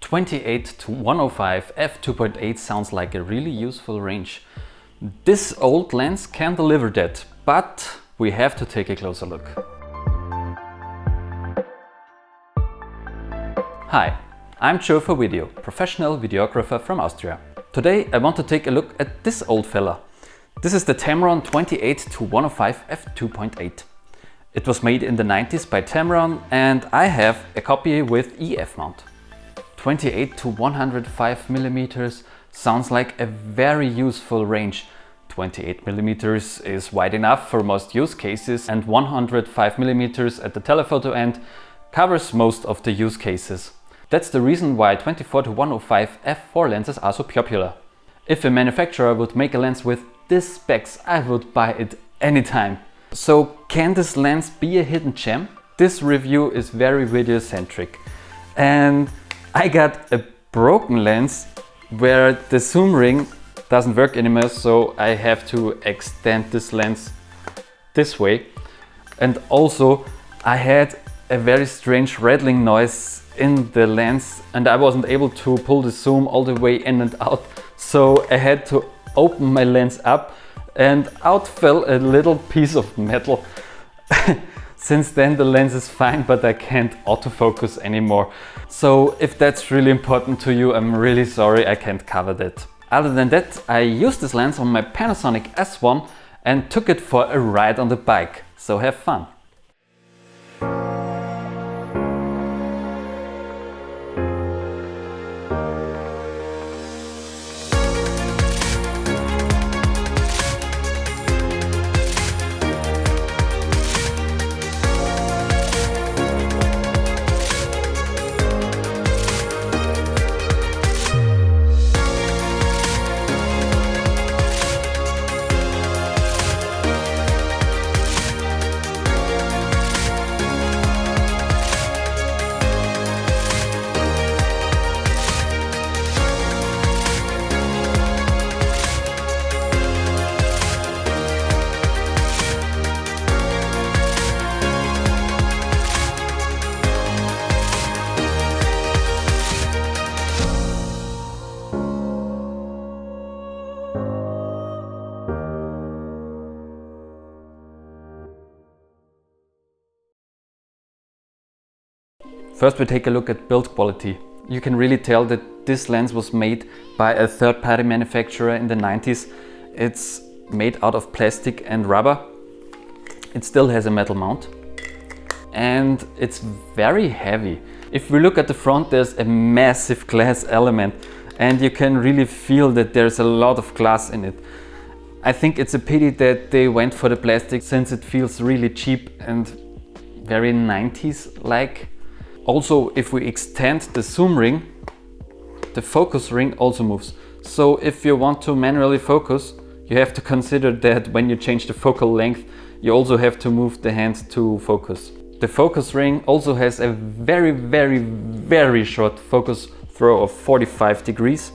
28 to 105 f2.8 sounds like a really useful range. This old lens can deliver that, but we have to take a closer look. Hi, I'm Joe for Video, professional videographer from Austria. Today I want to take a look at this old fella. This is the Tamron 28 to 105 f2.8. It was made in the 90s by Tamron and I have a copy with EF mount. 28 to 105 millimeters sounds like a very useful range. 28 millimeters is wide enough for most use cases and 105 millimeters at the telephoto end covers most of the use cases. That's the reason why 24 to 105 f4 lenses are so popular. If a manufacturer would make a lens with this specs, I would buy it anytime. So can this lens be a hidden gem? This review is very video-centric and I got a broken lens where the zoom ring doesn't work anymore, so I have to extend this lens this way. And also I had a very strange rattling noise in the lens and I wasn't able to pull the zoom all the way in and out, so I had to open my lens up and out fell a little piece of metal. Since then the lens is fine, but I can't autofocus anymore. So if that's really important to you, I'm really sorry I can't cover that. Other than that, I used this lens on my Panasonic S1 and took it for a ride on the bike. So have fun! First we take a look at build quality. You can really tell that this lens was made by a third-party manufacturer in the 90s. It's made out of plastic and rubber. It still has a metal mount and it's very heavy. If we look at the front, there's a massive glass element and you can really feel that there's a lot of glass in it. I think it's a pity that they went for the plastic since it feels really cheap and very 90s-like. Also, if we extend the zoom ring, the focus ring also moves. So if you want to manually focus, you have to consider that when you change the focal length, you also have to move the hand to focus. The focus ring also has a very short focus throw of 45 degrees.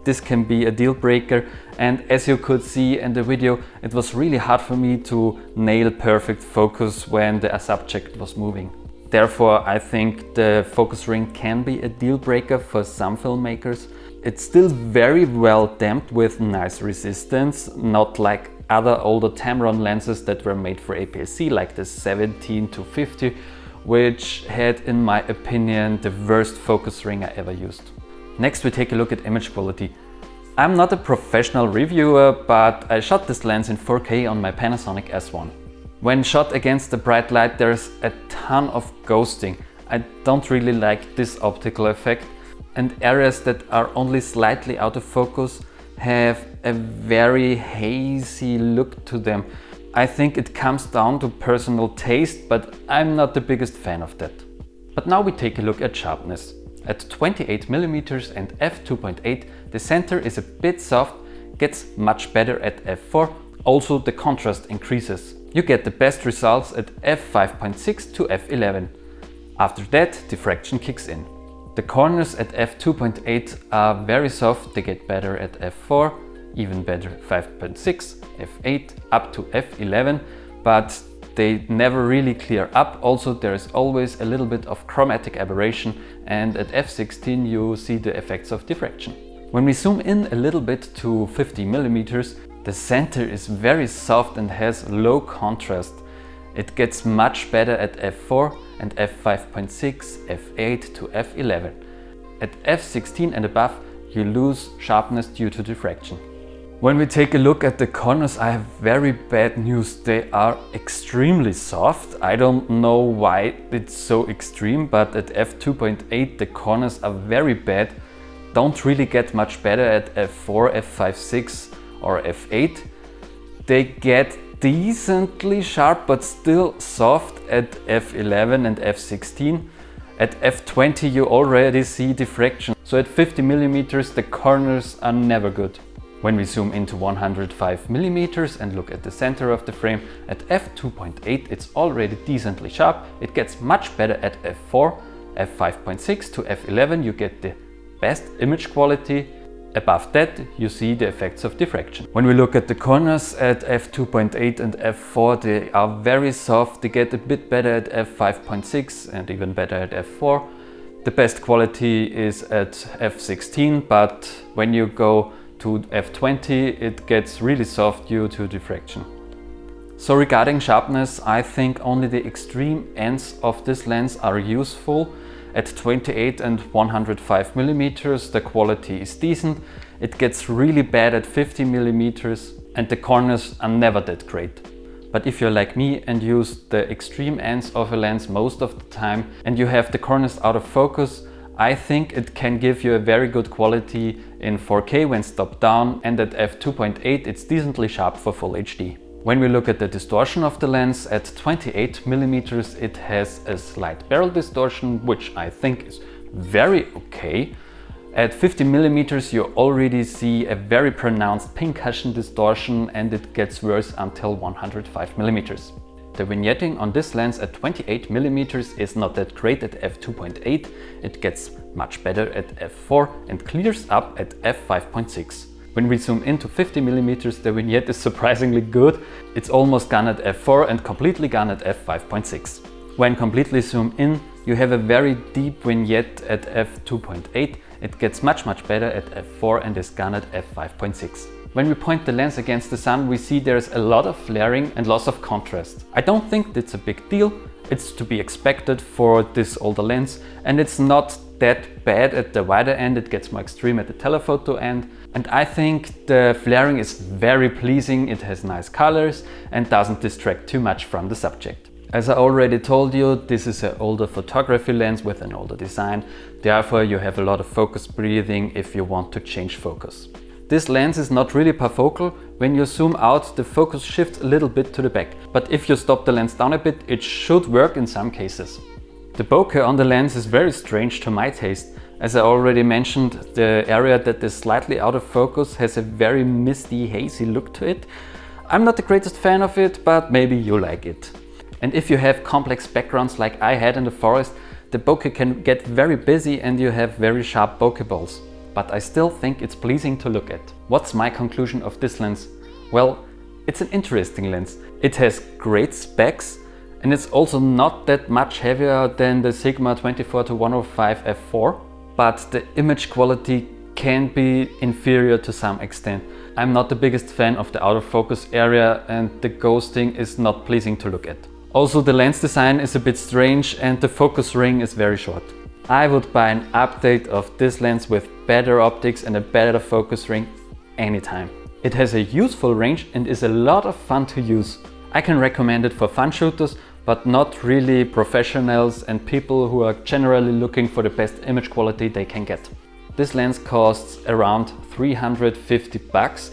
This can be a deal breaker, and as you could see in the video, it was really hard for me to nail perfect focus when the subject was moving. Therefore, I think the focus ring can be a deal breaker for some filmmakers. It's still very well damped with nice resistance, not like other older Tamron lenses that were made for APS-C, like the 17 to 50, which had, in my opinion, the worst focus ring I ever used. Next, we take a look at image quality. I'm not a professional reviewer, but I shot this lens in 4K on my Panasonic S1. When shot against the bright light, there's a ton of ghosting. I don't really like this optical effect, and areas that are only slightly out of focus have a very hazy look to them. I think it comes down to personal taste, but I'm not the biggest fan of that. But now we take a look at sharpness. At 28 millimeters and f2.8, the center is a bit soft, gets much better at f4. Also, the contrast increases. You get the best results at f5.6 to f11. After that, diffraction kicks in. The corners at f2.8 are very soft, they get better at f4, even better 5.6, f8 up to f11, but They never really clear up. Also, there is always a little bit of chromatic aberration, and at f16 you see the effects of diffraction. When we zoom in a little bit to 50 millimeters, the center is very soft and has low contrast. It gets much better at f4 and f5.6, f8 to f11. At f16 and above, you lose sharpness due to diffraction. When we take a look at the corners, I have very bad news. They are extremely soft. I don't know why it's so extreme, but at f2.8 the corners are very bad. Don't really get much better at f4, f5.6 or f8. They get decently sharp but still soft at f11 and f16. At f20 you already see diffraction. So at 50 millimeters the corners are never good. When we zoom into 105 millimeters and look at the center of the frame, at f2.8 it's already decently sharp. It gets much better at f4, f5.6 to f11 you get the best image quality. Above that you see the effects of diffraction. When we look at the corners at f2.8 and f4, they are very soft. They get a bit better at f5.6 and even better at f4. The best quality is at f16, but when you go to f20 it gets really soft due to diffraction. So regarding sharpness, I think only the extreme ends of this lens are useful. At 28 and 105 millimeters the quality is decent. It gets really bad at 50 millimeters and the corners are never that great. But if you're like me and use the extreme ends of a lens most of the time and you have the corners out of focus, I think it can give you a very good quality in 4K when stopped down, and at f2.8 it's decently sharp for full HD. When we look at the distortion of the lens, at 28 millimeters it has a slight barrel distortion, which I think is very okay. At 50 millimeters you already see a very pronounced pincushion distortion, and it gets worse until 105 millimeters. The vignetting on this lens at 28 millimeters is not that great at f2.8. It gets much better at f4 and clears up at f5.6. When we zoom into 50 millimeters, the vignette is surprisingly good. It's almost gone at f4 and completely gone at f5.6. When completely zoomed in, you have a very deep vignette at f2.8. It gets much better at f4 and is gone at f5.6. When we point the lens against the sun, we see there's a lot of flaring and loss of contrast. I don't think that's a big deal. It's to be expected for this older lens, and it's not that bad at the wider end. It gets more extreme at the telephoto end. And I think the flaring is very pleasing. It has nice colors and doesn't distract too much from the subject. As I already told you, this is an older photography lens with an older design. Therefore, you have a lot of focus breathing if you want to change focus. This lens is not really parfocal. When you zoom out, the focus shifts a little bit to the back. But if you stop the lens down a bit, it should work in some cases. The bokeh on the lens is very strange to my taste. As I already mentioned, the area that is slightly out of focus has a very misty, hazy look to it. I'm not the greatest fan of it, but maybe you like it. And if you have complex backgrounds like I had in the forest, the bokeh can get very busy and you have very sharp bokeh balls. But I still think it's pleasing to look at. What's my conclusion of this lens? Well, it's an interesting lens. It has great specs, and it's also not that much heavier than the Sigma 24-105 f4, but the image quality can be inferior to some extent. I'm not the biggest fan of the out of focus area, and the ghosting is not pleasing to look at. Also, the lens design is a bit strange and the focus ring is very short. I would buy an update of this lens with better optics and a better focus ring anytime. It has a useful range and is a lot of fun to use. I can recommend it for fun shooters, but not really professionals and people who are generally looking for the best image quality they can get. This lens costs around 350 bucks.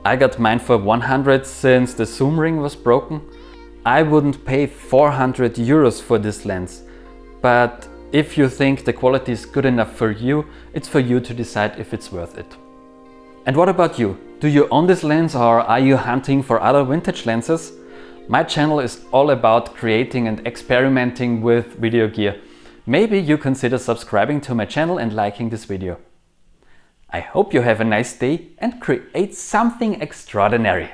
I got mine for 100 since the zoom ring was broken. I wouldn't pay 400 euros for this lens, but if you think the quality is good enough for you, it's for you to decide if it's worth it. And what about you? Do you own this lens or are you hunting for other vintage lenses? My channel is all about creating and experimenting with video gear. Maybe you consider subscribing to my channel and liking this video. I hope you have a nice day and create something extraordinary.